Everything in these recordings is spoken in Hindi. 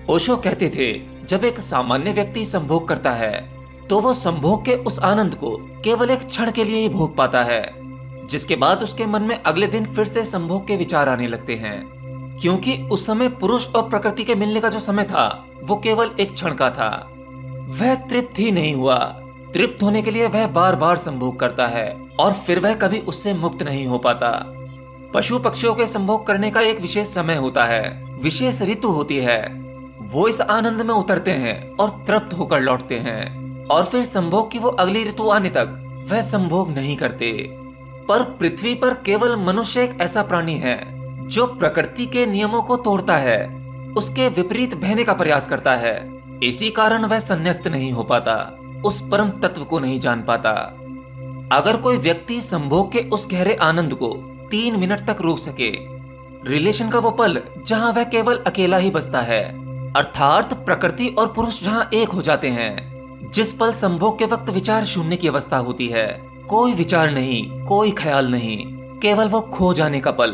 ओशो कहते थे, जब एक सामान्य व्यक्ति संभोग करता है तो वो संभोग के उस आनंद को केवल एक क्षण के लिए ही भोग पाता है, जिसके बाद उसके मन में अगले दिन फिर से संभोग के विचार आने लगते हैं, क्योंकि उस समय पुरुष और प्रकृति के मिलने का जो समय था वो केवल एक क्षण का था। वह तृप्त ही नहीं हुआ। तृप्त होने के लिए वह बार बार संभोग करता है और फिर वह कभी उससे मुक्त नहीं हो पाता। पशु पक्षियों के संभोग करने का एक विशेष समय होता है, विशेष ऋतु होती है। वो इस आनंद में उतरते हैं और तृप्त होकर लौटते हैं, और फिर संभोग की वो अगली ऋतु आने तक वह संभोग नहीं करते। पर पृथ्वी पर केवल मनुष्य एक ऐसा प्राणी है जो प्रकृति के नियमों को तोड़ता है, उसके विपरीत बहने का प्रयास करता है। इसी कारण वह संन्यस्त नहीं हो पाता, उस परम तत्व को नहीं जान पाता। अगर कोई व्यक्ति संभोग के उस गहरे आनंद को 3 मिनट तक रोक सके, रिलेशन का वो पल जहां वह केवल अकेला ही बचता है, अर्थात प्रकृति और पुरुष जहां एक हो जाते हैं, जिस पल संभोग के वक्त विचार शून्य की अवस्था होती है, कोई विचार नहीं, कोई ख्याल नहीं, केवल वो खो जाने का पल।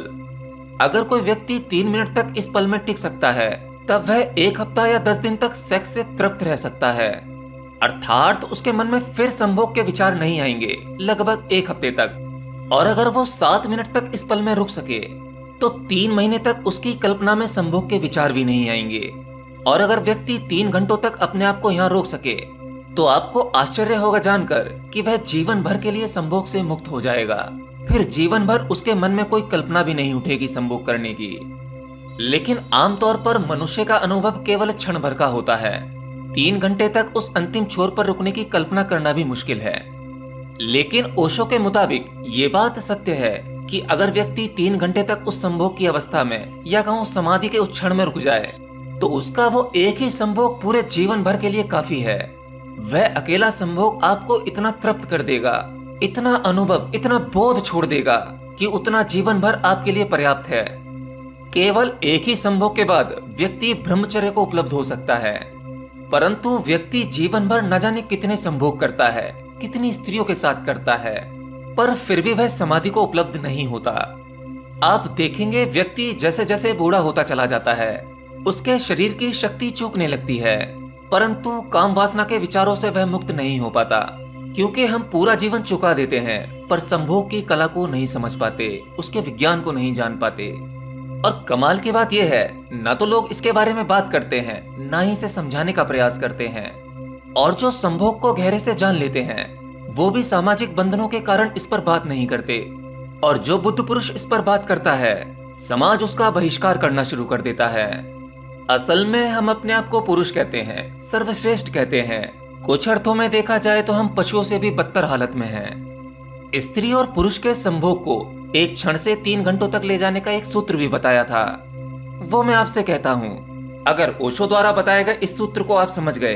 अगर कोई व्यक्ति 3 मिनट तक इस पल में टिक सकता है, तब वह 1 हफ्ता या 10 दिन तक सेक्स से तृप्त रह सकता है, अर्थात उसके मन में फिर संभोग के विचार नहीं आएंगे लगभग 1 हफ्ते तक। और अगर वो 7 मिनट तक इस पल में रुक सके तो 3 महीने तक उसकी कल्पना में संभोग के विचार भी नहीं आएंगे। और अगर व्यक्ति 3 घंटों तक अपने आप को यहाँ रोक सके तो आपको आश्चर्य होगा जानकर कि वह जीवन भर के लिए संभोग से मुक्त हो जाएगा। फिर जीवन भर उसके मन में कोई कल्पना भी नहीं उठेगी संभोग करने की। लेकिन आमतौर पर मनुष्य का अनुभव केवल क्षण भर का होता है। 3 घंटे तक उस अंतिम छोर पर रुकने की कल्पना करना भी मुश्किल है। लेकिन ओशो के मुताबिक ये बात सत्य है कि अगर व्यक्ति 3 घंटे तक उस संभोग की अवस्था में या कहूँ समाधि के उस क्षण में रुक जाए तो उसका वो एक ही संभोग पूरे जीवन भर के लिए काफी है। वह अकेला संभोग आपको इतना तृप्त कर देगा, इतना अनुभव, इतना बोध छोड़ देगा कि उतना जीवन भर आपके लिए पर्याप्त है। केवल एक ही संभोग के बाद व्यक्ति ब्रह्मचर्य को उपलब्ध हो सकता है, परंतु व्यक्ति जीवन भर न जाने कितने संभोग करता है, कितनी स्त्रियों के साथ करता है, पर फिर भी वह समाधि को उपलब्ध नहीं होता। आप देखेंगे व्यक्ति जैसे जैसे बूढ़ा होता चला जाता है, उसके शरीर की शक्ति चूकने लगती है, परंतु काम वासना के विचारों से वह मुक्त नहीं हो पाता, क्योंकि हम पूरा जीवन चुका देते हैं पर संभोग की कला को नहीं समझ पाते, उसके विज्ञान को नहीं जान पाते। और कमाल की बात यह है, न तो लोग इसके बारे में बात करते हैं, न ही इसे समझाने का प्रयास करते हैं। और जो संभोग को गहरे से जान लेते हैं वो भी सामाजिक बंधनों के कारण इस पर बात नहीं करते। और जो बुद्ध पुरुष इस पर बात करता है, समाज उसका बहिष्कार करना शुरू कर देता है। असल में हम अपने आप को पुरुष कहते हैं, सर्वश्रेष्ठ कहते हैं। कुछ अर्थों में देखा जाए तो हम पशुओं से भी बदतर हालत में हैं। स्त्री और पुरुष के संभोग को एक क्षण से 3 घंटों तक ले जाने का एक सूत्र भी बताया था। वो मैं आपसे कहता हूँ, अगर ओशो द्वारा बताए गए इस सूत्र को आप समझ गए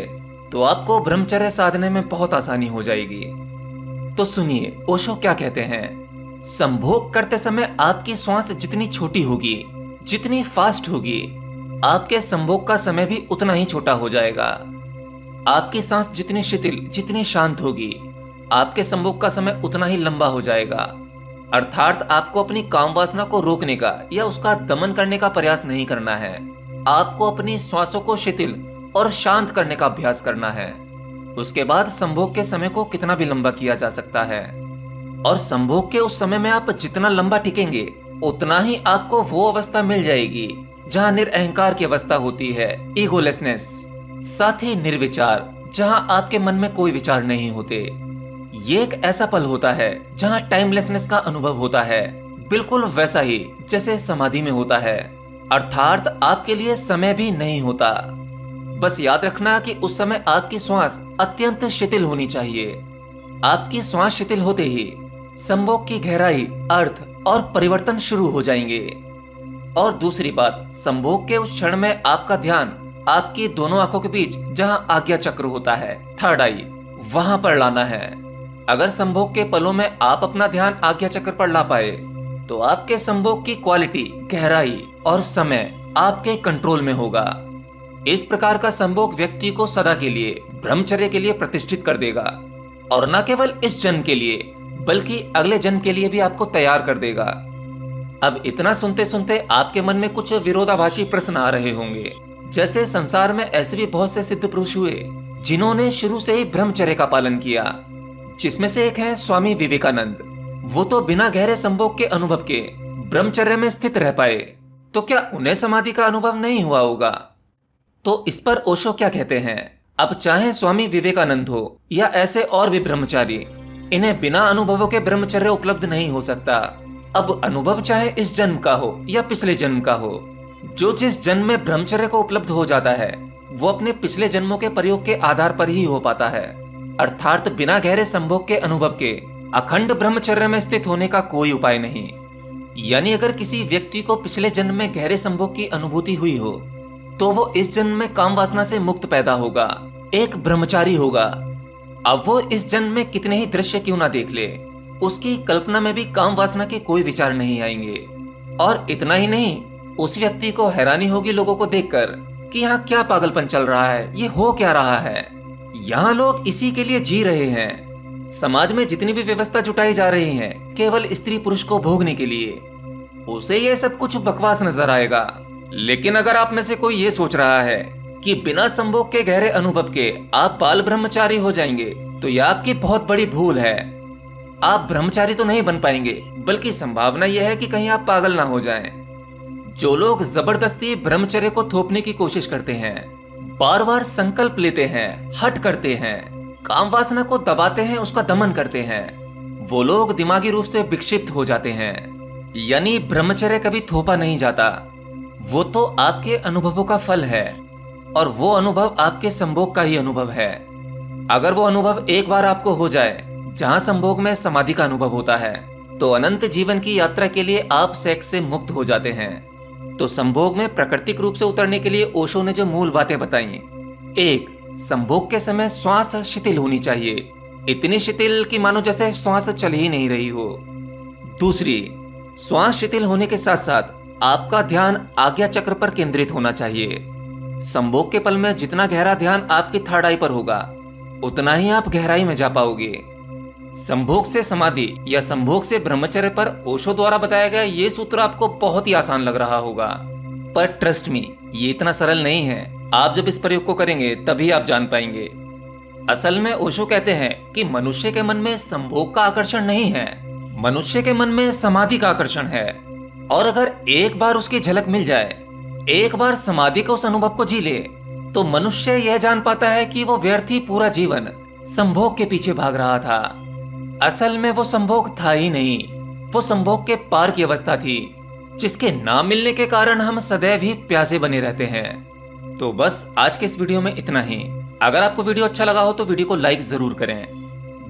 तो आपको ब्रह्मचर्य साधने में बहुत आसानी हो जाएगी। तो सुनिए ओशो क्या कहते हैं। संभोग करते समय आपकी श्वास जितनी छोटी होगी, जितनी फास्ट होगी, आपके संभोग का समय भी उतना ही छोटा हो जाएगा। आपकी सांस जितनी शिथिल, जितनी शांत होगी, आपके संभोग का समय उतना ही लंबा हो जाएगा। अर्थात आपको अपनी काम वासना को रोकने का या उसका दमन करने का प्रयास नहीं करना है। आपको अपनी श्वासों को शिथिल और शांत करने का अभ्यास करना है। उसके बाद संभोग के समय को कितना भी लंबा किया जा सकता है। और संभोग के उस समय में आप जितना लंबा टिकेंगे उतना ही आपको वो अवस्था मिल जाएगी जहां निरअहंकार की अवस्था होती है, ईगोलेसनेस, साथ ही निर्विचार, जहां आपके मन में कोई विचार नहीं होते। ये एक ऐसा पल होता है जहां टाइमलेसनेस का अनुभव होता है, बिल्कुल वैसा ही जैसे समाधि में होता है, अर्थात आपके लिए समय भी नहीं होता। बस याद रखना कि उस समय आपकी श्वास अत्यंत शिथिल होनी चाहिए। आपकी श्वास शिथिल होते ही संभोग की गहराई, अर्थ और परिवर्तन शुरू हो जाएंगे। और दूसरी बात, संभोग के उस क्षण में आपका ध्यान आपकी दोनों आंखों के बीच जहां आज्ञा चक्र होता है, थर्ड आई, वहां पर लाना है। अगर संभोग के पलों में आप अपना ध्यान आज्ञा चक्र पर ला पाए तो आपके संभोग की क्वालिटी, गहराई और समय आपके कंट्रोल में होगा। इस प्रकार का संभोग व्यक्ति को सदा के लिए ब्रह्मचर्य के लिए प्रतिष्ठित कर देगा, और न केवल इस जन्म के लिए बल्कि अगले जन्म के लिए भी आपको तैयार कर देगा। अब इतना सुनते सुनते आपके मन में कुछ विरोधाभासी प्रश्न आ रहे होंगे। जैसे संसार में ऐसे भी बहुत से सिद्ध पुरुष हुए जिन्होंने शुरू से ही ब्रह्मचर्य का पालन किया, जिसमें से एक है स्वामी विवेकानंद। वो तो बिना गहरे संभोग के अनुभव के ब्रह्मचर्य में स्थित रह पाए, तो क्या उन्हें समाधि का अनुभव नहीं हुआ होगा? तो इस पर ओशो क्या कहते हैं? अब चाहे स्वामी विवेकानंद हो या ऐसे और भी ब्रह्मचारी, इन्हें बिना अनुभवों के ब्रह्मचर्य उपलब्ध नहीं हो सकता। अब अनुभव चाहे इस जन्म का हो या पिछले जन्म का हो, जो जिस जन्म में ब्रह्मचर्य को उपलब्ध हो जाता है वो अपने पिछले जन्मों के प्रयोग के आधार पर ही हो पाता है। अर्थात बिना गहरे संभोग के अनुभव के अखंड ब्रह्मचर्य में स्थित होने का कोई उपाय नहीं। यानी अगर किसी व्यक्ति को पिछले जन्म में गहरे संभोग की अनुभूति हुई हो तो वो इस जन्म में काम वासना से मुक्त पैदा होगा, एक ब्रह्मचारी होगा। अब वो इस जन्म में कितने ही दृश्य क्यों ना देख ले, उसकी कल्पना में भी काम वासना के कोई विचार नहीं आएंगे। और इतना ही नहीं, उस व्यक्ति को हैरानी होगी लोगों को देखकर कि यहाँ क्या पागलपन चल रहा है, ये हो क्या रहा है। यहाँ लोग इसी के लिए जी रहे हैं। समाज में जितनी भी व्यवस्था जुटाई जा रही है केवल स्त्री पुरुष को भोगने के लिए, उसे ये सब कुछ बकवास नजर आएगा। लेकिन अगर आप में से कोई ये सोच रहा है कि बिना संभोग के गहरे अनुभव के आप बाल ब्रह्मचारी हो जाएंगे, तो यह आपकी बहुत बड़ी भूल है। आप ब्रह्मचारी तो नहीं बन पाएंगे, बल्कि संभावना यह है कि कहीं आप पागल ना हो जाएं। जो लोग जबरदस्ती ब्रह्मचर्य को थोपने की कोशिश करते हैं, बार बार संकल्प लेते हैं, हट करते हैं, काम वासना को दबाते हैं, उसका दमन करते हैं, वो लोग दिमागी रूप से विक्षिप्त हो जाते हैं। यानी ब्रह्मचर्य कभी थोपा नहीं जाता, वो तो आपके अनुभवों का फल है, और वो अनुभव आपके संभोग का ही अनुभव है। अगर वो अनुभव एक बार आपको हो जाए जहां संभोग में समाधि का अनुभव होता है, तो अनंत जीवन की यात्रा के लिए आप सेक्स से मुक्त हो जाते हैं। तो संभोग में प्राकृतिक रूप से उतरने के लिए ओशो ने जो मूल बातें बताई: 1. संभोग के समय श्वास शिथिल होनी चाहिए, इतनी शिथिल कि मानो जैसे श्वास चल ही नहीं रही हो। 2. श्वास शिथिल होने के साथ साथ आपका ध्यान आज्ञा चक्र पर केंद्रित होना चाहिए। संभोग के पल में जितना गहरा ध्यान आपकी थर्ड आई पर होगा, उतना ही आप गहराई में जा पाओगे। संभोग से समाधि या संभोग से ब्रह्मचर्य पर ओशो द्वारा बताया गया ये सूत्र आपको बहुत ही आसान लग रहा होगा, पर ट्रस्ट मी, ये इतना सरल नहीं है। आप जब इस प्रयोग को करेंगे तभी आप जान पाएंगे। असल में ओशो कहते हैं कि मनुष्य के मन में संभोग का आकर्षण नहीं है, मनुष्य के मन में समाधि का आकर्षण है। और अगर एक बार उसकी झलक मिल जाए, एक बार समाधि का उस अनुभव को जी ले, तो मनुष्य यह जान पाता है कि वो व्यर्थ ही पूरा जीवन संभोग के पीछे भाग रहा था। असल में वो संभोग था ही नहीं, वो संभोग के पार की अवस्था थी, जिसके ना मिलने के कारण हम सदैव ही प्यासे बने रहते हैं। तो बस आज के इस वीडियो में इतना ही। अगर आपको वीडियो अच्छा लगा हो तो वीडियो को लाइक जरूर करें,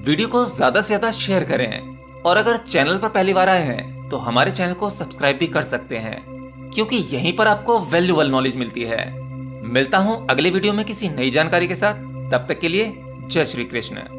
वीडियो को ज्यादा से ज्यादा शेयर करें, और अगर चैनल पर पहली बार आए हैं तो हमारे चैनल को सब्सक्राइब भी कर सकते हैं, क्योंकि यहीं पर आपको वैल्यूएबल नॉलेज मिलती है। मिलता हूं अगले वीडियो में किसी नई जानकारी के साथ, तब तक के लिए जय श्री कृष्ण।